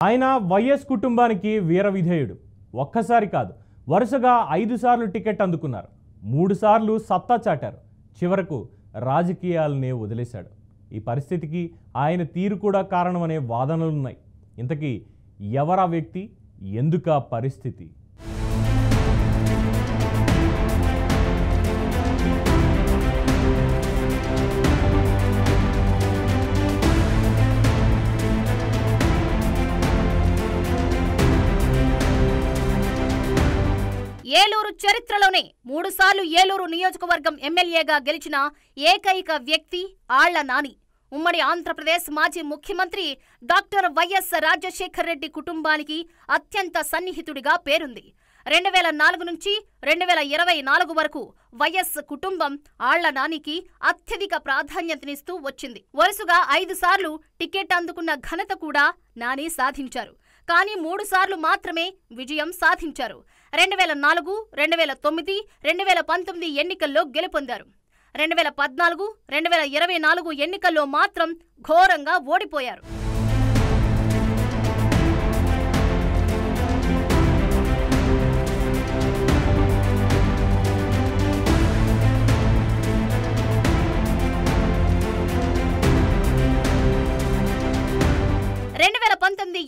ఆయన వైఎస్ కుటుంబానికి వీర విధేయుడు. ఒక్కసారి కాదు, వరుసగా 5 సార్లు టికెట్ అందుకున్నారు. 3 సార్లు సత్తా చాటారు. చివరకు రాజకీయాలనే వదిలేశాడు. ఈ పరిస్థితికి ఆయన తీరు కూడా కారణమనే వాదనలున్నాయి. ఇంతకీ ఎవరా వ్యక్తి, ఎందుకా పరిస్థితి? ఏలూరు చరిత్రలోనే 3 సార్లు ఏలూరు నియోజకవర్గం ఎమ్మెల్యేగా గెలిచిన ఏకైక వ్యక్తి ఆళ్ల నాని. ఉమ్మడి ఆంధ్రప్రదేశ్ మాజీ ముఖ్యమంత్రి డాక్టర్ వైఎస్ రాజశేఖర్ రెడ్డి కుటుంబానికి అత్యంత సన్నిహితుడిగా పేరుంది. 2004 నుంచి 2024 వరకు వైఎస్ కుటుంబం ఆళ్ల నానికి అత్యధిక ప్రాధాన్యతనిస్తూ వచ్చింది. వరుసగా 5 సార్లు టికెట్ అందుకున్న ఘనత కూడా నాని సాధించారు. కానీ 3 సార్లు మాత్రమే విజయం సాధించారు. 2004, 2009, 2019 ఎన్నికల్లో గెలుపొందారు. 2014, 2024 ఎన్నికల్లో మాత్రం ఘోరంగా ఓడిపోయారు.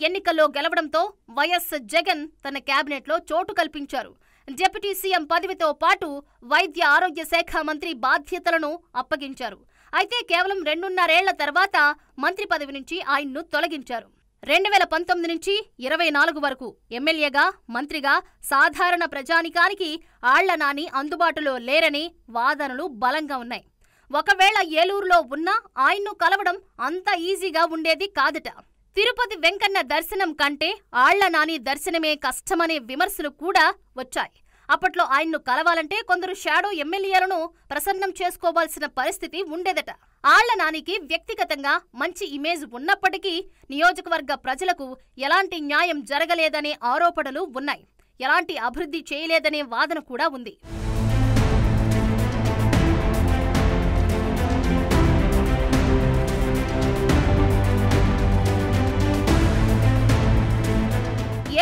ఎన్నికల్లో గెలవడంతో వైఎస్ జగన్ తన కేబినెట్లో చోటు కల్పించారు. డిప్యూటీ సీఎం పదవితో పాటు వైద్య ఆరోగ్య శాఖ మంత్రి బాధ్యతలను అప్పగించారు. అయితే కేవలం 2.5 ఏళ్ల తర్వాత మంత్రి పదవి నుంచి ఆయన్ను తొలగించారు. 2019 నుంచి 24 వరకు ఎమ్మెల్యేగా, మంత్రిగా సాధారణ ప్రజానికానికి ఆళ్ల నాని అందుబాటులో లేరని వాదనలు బలంగా ఉన్నాయి. ఒకవేళ ఏలూరులో ఉన్నా ఆయన్ను కలవడం అంత ఈజీగా ఉండేది కాదట. తిరుపతి వెంకన్న దర్శనం కంటే ఆళ్ల నాని దర్శనమే కష్టమనే విమర్శలు కూడా వచ్చాయి. అప్పట్లో ఆయన్ను కలవాలంటే కొందరు షాడో ఎమ్మెల్యేలను ప్రసన్నం చేసుకోవాల్సిన పరిస్థితి ఉండేదట. ఆళ్ల నానికి వ్యక్తిగతంగా మంచి ఇమేజ్ ఉన్నప్పటికీ నియోజకవర్గ ప్రజలకు ఎలాంటి న్యాయం జరగలేదనే ఆరోపణలు ఉన్నాయి. ఎలాంటి అభివృద్ధి చేయలేదనే వాదన కూడా ఉంది.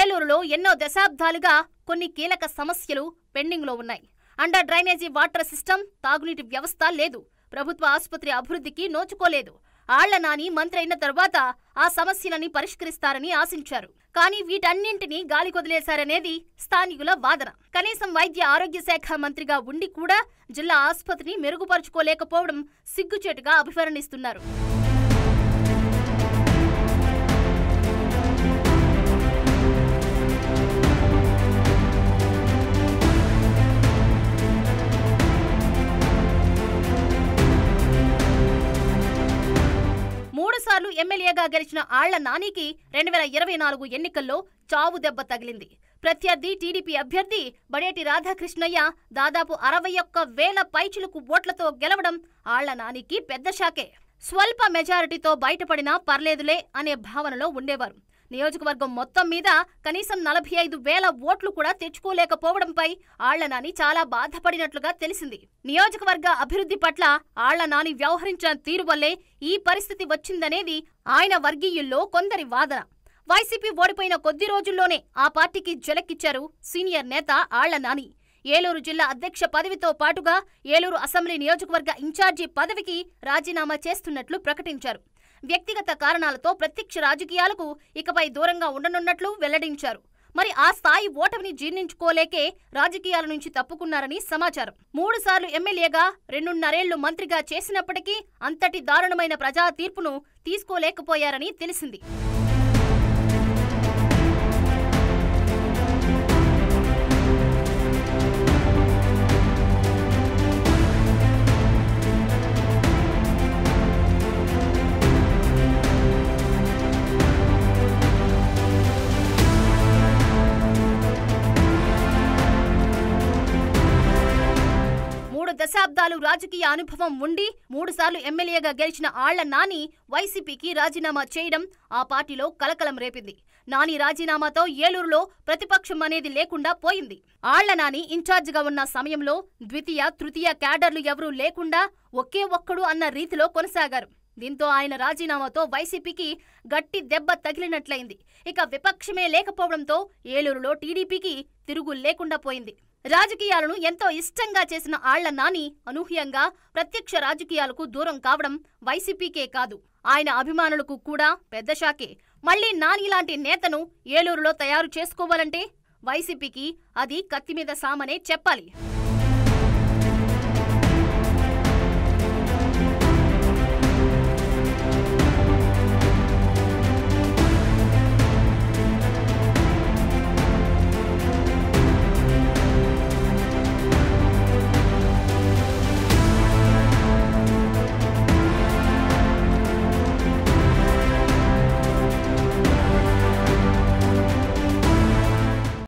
ఏలూరులో ఎన్నో దశాబ్దాలుగా కొన్ని కీలక సమస్యలు పెండింగ్లో ఉన్నాయి. అండర్ డ్రైనేజీ వాటర్ సిస్టమ్, తాగునీటి వ్యవస్థ లేదు. ప్రభుత్వ ఆసుపత్రి అభివృద్ధికి నోచుకోలేదు. ఆళ్ల నాని మంత్రి అయిన తర్వాత ఆ సమస్యలని పరిష్కరిస్తారని ఆశించారు. కానీ వీటన్నింటినీ గాలికొదిలేశారనేది స్థానికుల వాదన. కనీసం వైద్య ఆరోగ్య శాఖ మంత్రిగా ఉండి కూడా జిల్లా ఆసుపత్రిని మెరుగుపరుచుకోలేకపోవడం సిగ్గుచేటుగా అభివర్ణిస్తున్నారు. సార్లు ఎమ్మెల్యేగా గెలిచిన ఆళ్ల నానికి 2024 ఎన్నికల్లో చావు దెబ్బ తగిలింది. ప్రత్యర్థి టీడీపీ అభ్యర్థి బడేటి రాధాకృష్ణయ్య దాదాపు 61,000 పైచిలుకు ఓట్లతో గెలవడం ఆళ్ల నానికి పెద్ద షాకే. స్వల్ప మెజారిటీతో బయటపడినా పర్లేదులే అనే భావనలో ఉండేవారు. నియోజకవర్గం మొత్తం మీద కనీసం 45,000 ఓట్లు కూడా తెచ్చుకోలేకపోవడంపై ఆళ్ల నాని చాలా బాధపడినట్లుగా తెలిసింది. నియోజకవర్గ అభివృద్ధి పట్ల ఆళ్ల నాని వ్యవహరించిన తీరు వల్లే ఈ పరిస్థితి వచ్చిందనేది ఆయన వర్గీయుల్లో కొందరి వాదన. వైసీపీ ఓడిపోయిన కొద్ది రోజుల్లోనే ఆ పార్టీకి జలక్కిచ్చారు సీనియర్ నేత ఆళ్ల నాని. ఏలూరు జిల్లా అధ్యక్ష పదవితో పాటుగా ఏలూరు అసెంబ్లీ నియోజకవర్గ ఇన్ఛార్జి పదవికి రాజీనామా చేస్తున్నట్లు ప్రకటించారు. వ్యక్తిగత కారణాలతో ప్రత్యక్ష రాజకీయాలకు ఇకపై దూరంగా ఉండనున్నట్లు వెల్లడించారు. మరి ఆ స్థాయి ఓటమిని జీర్ణించుకోలేకే రాజకీయాల నుంచి తప్పుకున్నారని సమాచారం. 3 సార్లు ఎమ్మెల్యేగా 2.5 ఏళ్లు మంత్రిగా చేసినప్పటికీ అంతటి దారుణమైన ప్రజా తీర్పును తీసుకోలేకపోయారని తెలిసింది. దశాబ్దాలు రాజకీయ అనుభవం ఉండి 3 సార్లు ఎమ్మెల్యేగా గెలిచిన ఆళ్ల నాని వైసీపీకి రాజీనామా చేయడం ఆ పార్టీలో కలకలం రేపింది. నాని రాజీనామాతో ఏలూరులో ప్రతిపక్షం అనేది లేకుండా పోయింది. ఆళ్ల నాని ఇన్ఛార్జిగా ఉన్న సమయంలో ద్వితీయ, తృతీయ క్యాడర్లు ఎవరూ లేకుండా ఒకే ఒక్కడు అన్న రీతిలో కొనసాగారు. దీంతో ఆయన రాజీనామాతో వైసీపీకి గట్టి దెబ్బ తగిలినట్లయింది. ఇక విపక్షమే లేకపోవడంతో ఏలూరులో టీడీపీకి తిరుగు లేకుండా పోయింది. రాజకీయాలను ఎంతో ఇష్టంగా చేసిన ఆళ్ల నాని అనూహ్యంగా ప్రత్యక్ష రాజకీయాలకు దూరం కావడం వైసీపీకే కాదు, ఆయన అభిమానులకు కూడా పెద్ద షాకే. మళ్లీ నాని లాంటి నేతను ఏలూరులో తయారు చేసుకోవాలంటే వైసీపీకి అది కత్తిమీద సామనే చెప్పాలి.